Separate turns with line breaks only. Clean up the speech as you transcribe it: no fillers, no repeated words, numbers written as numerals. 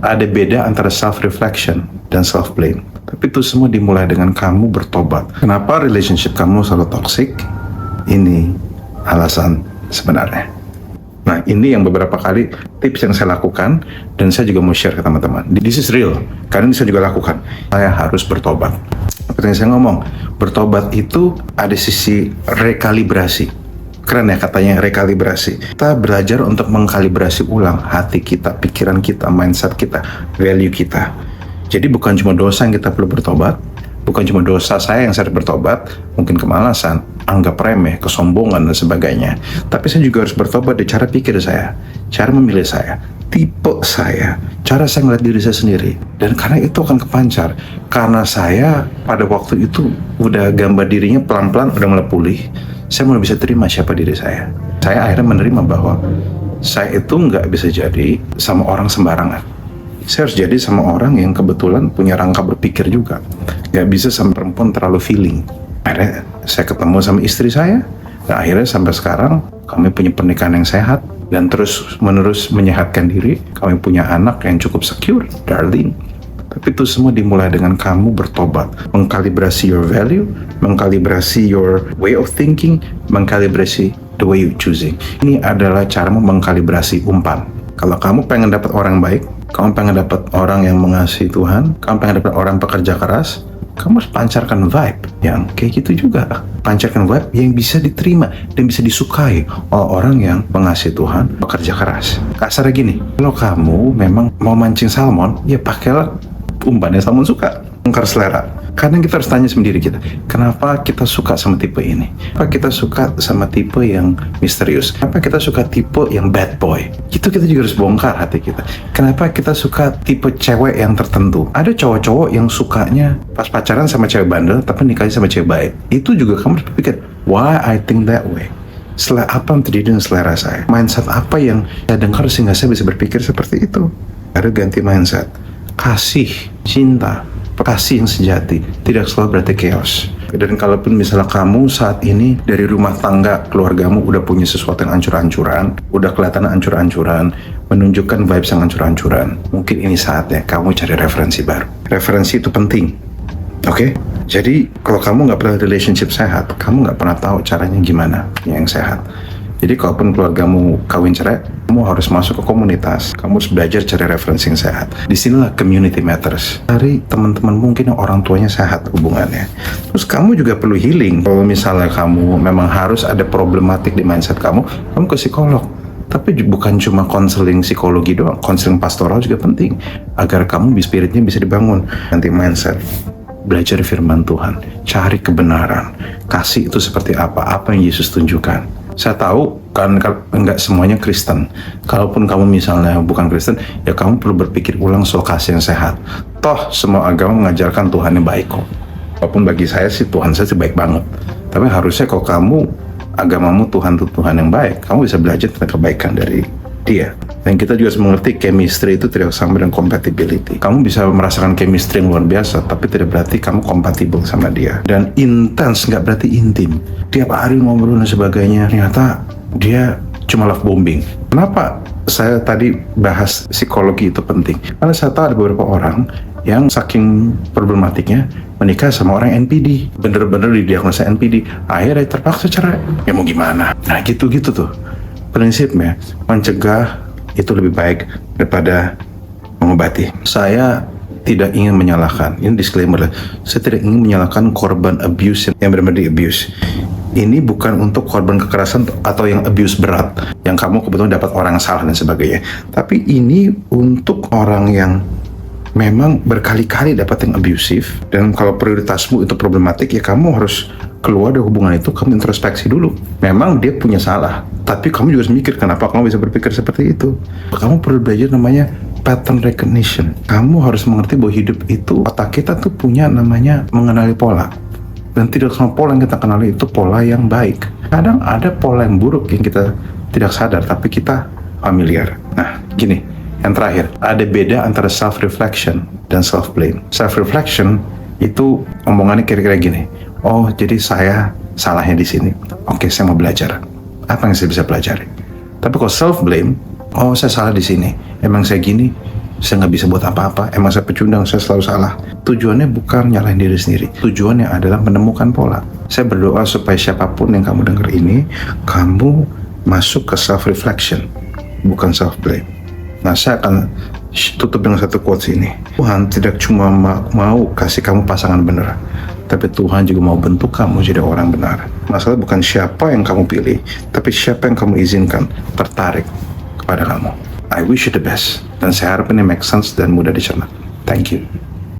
Ada beda antara self-reflection dan self-blame. Tapi itu semua dimulai dengan kamu bertobat. Kenapa relationship kamu selalu toxic? Ini alasan sebenarnya. Nah, ini yang beberapa kali tips yang saya lakukan dan saya juga mau share ke teman-teman. This is real, karena ini saya juga lakukan. Saya harus bertobat. Seperti yang saya ngomong, bertobat itu ada sisi rekalibrasi. Keren ya katanya rekalibrasi. Kita belajar untuk mengkalibrasi ulang hati kita, pikiran kita, mindset kita, value kita. Jadi bukan cuma dosa yang kita perlu bertobat, bukan cuma dosa saya yang saya harus bertobat, mungkin kemalasan, anggap remeh, kesombongan dan sebagainya. Tapi saya juga harus bertobat di cara pikir saya, cara memilih saya, tipe saya, cara saya melihat diri saya sendiri. Dan karena itu akan kepancar. Karena saya pada waktu itu udah gambar dirinya pelan-pelan udah mulai pulih, saya mulai bisa terima siapa diri saya. Saya akhirnya menerima bahwa saya itu nggak bisa jadi sama orang sembarangan. Saya harus jadi sama orang yang kebetulan punya rangka berpikir juga. Nggak bisa sama perempuan terlalu feeling. Akhirnya saya ketemu sama istri saya, dan akhirnya sampai sekarang kami punya pernikahan yang sehat dan terus menerus menyehatkan diri. Kami punya anak yang cukup secure, Darlene. Tapi itu semua dimulai dengan kamu bertobat, mengkalibrasi your value, mengkalibrasi your way of thinking, mengkalibrasi the way you choosing. Ini adalah cara mengkalibrasi umpan. Kalau kamu pengen dapat orang baik, kamu pengen dapat orang yang mengasihi Tuhan, kamu pengen dapat orang pekerja keras, kamu harus pancarkan vibe yang kayak gitu juga. Pancarkan vibe yang bisa diterima dan bisa disukai oleh orang yang mengasihi Tuhan, pekerja keras. Kasarnya gini, kalau kamu memang mau mancing salmon, ya pakailah umpan yang salmon suka, mengkar selera. Kadang kita harus tanya sendiri kita, kenapa kita suka sama tipe ini? Kenapa kita suka sama tipe yang misterius? Kenapa kita suka tipe yang bad boy? Itu kita juga harus bongkar hati kita. Kenapa kita suka tipe cewek yang tertentu? Ada cowok-cowok yang sukanya pas pacaran sama cewek bandel, tapi nikahnya sama cewek baik. Itu juga kamu harus berpikir, why I think that way? Apa yang terjadi dengan selera saya? Mindset apa yang saya dengar sehingga saya bisa berpikir seperti itu? Ada ganti mindset. Kasih, cinta, kasih yang sejati tidak selalu berarti chaos. Dan kalaupun misalnya kamu saat ini dari rumah tangga keluargamu udah punya sesuatu yang ancur-ancuran, udah kelihatan ancur-ancuran, menunjukkan vibes yang ancur-ancuran, mungkin ini saatnya kamu cari referensi baru. Referensi itu penting, oke? Jadi kalau kamu nggak pernah relationship sehat, kamu nggak pernah tahu caranya gimana yang sehat. Jadi kalaupun keluargamu kawin cerai, kamu harus masuk ke komunitas. Kamu harus belajar cari referensi yang sehat. Disinilah community matters. Cari teman-teman mungkin yang orang tuanya sehat hubungannya. Terus kamu juga perlu healing. Kalau misalnya kamu memang harus ada problematik di mindset kamu ke psikolog. Tapi bukan cuma konseling psikologi doang, konseling pastoral juga penting. Agar kamu spiritnya bisa dibangun. Nanti mindset. Belajar firman Tuhan. Cari kebenaran. Kasih itu seperti apa yang Yesus tunjukkan. Saya tahu kan enggak semuanya Kristen. Kalaupun kamu misalnya bukan Kristen, ya kamu perlu berpikir ulang soal kasih yang sehat. Toh semua agama mengajarkan Tuhan yang baik kok. Walaupun bagi saya sih Tuhan saya sih baik banget. Tapi harusnya kalau kamu agamamu Tuhan itu Tuhan yang baik, kamu bisa belajar tentang kebaikan dari Dia. Dan kita juga harus mengerti chemistry itu tidak sama dengan compatibility. Kamu bisa merasakan chemistry yang luar biasa, tapi tidak berarti kamu kompatibel sama dia. Dan intense nggak berarti intim. Tiap hari ngobrol dan sebagainya, ternyata dia cuma love bombing. Kenapa saya tadi bahas psikologi itu penting? Karena saya tahu ada beberapa orang yang saking problematiknya menikah sama orang NPD, bener-bener didiagnosa NPD, akhirnya terpaksa cerai. Ya mau gimana? Nah gitu-gitu tuh. Prinsipnya, mencegah itu lebih baik daripada mengobati. Saya tidak ingin menyalahkan, ini disclaimer lah, saya tidak ingin menyalahkan korban abuse yang benar-benar di-abuse. Ini bukan untuk korban kekerasan atau yang abuse berat, yang kamu kebetulan dapat orang salah dan sebagainya. Tapi ini untuk orang yang memang berkali-kali dapat yang abusive, dan kalau prioritasmu itu problematik, ya kamu harus keluar dari hubungan itu, kamu introspeksi dulu. Memang dia punya salah, tapi kamu juga harus mikir kenapa kamu bisa berpikir seperti itu. Kamu perlu belajar namanya pattern recognition. Kamu harus mengerti bahwa hidup itu, otak kita tuh punya namanya mengenali pola. Dan tidak semua pola yang kita kenali itu pola yang baik. Kadang ada pola yang buruk yang kita tidak sadar, tapi kita familiar. Nah, gini, yang terakhir, ada beda antara self-reflection dan self-blame. Self-reflection itu omongannya kira-kira gini, oh jadi saya salahnya di sini. Oke, saya mau belajar. Apa yang saya bisa pelajari? Tapi kalau self-blame, oh saya salah di sini. Emang saya gini, saya nggak bisa buat apa-apa, emang saya pecundang, saya selalu salah. Tujuannya bukan nyalahin diri sendiri, tujuannya adalah menemukan pola. Saya berdoa supaya siapapun yang kamu dengar ini, kamu masuk ke self-reflection, bukan self-blame. Nah, saya akan tutup dengan satu quotes ini. Tuhan tidak cuma mau kasih kamu pasangan benar, tapi Tuhan juga mau bentuk kamu jadi orang benar. Masalah bukan siapa yang kamu pilih, tapi siapa yang kamu izinkan tertarik kepada kamu. I wish you the best, dan saya harap ini make sense dan mudah dicerna. Thank you.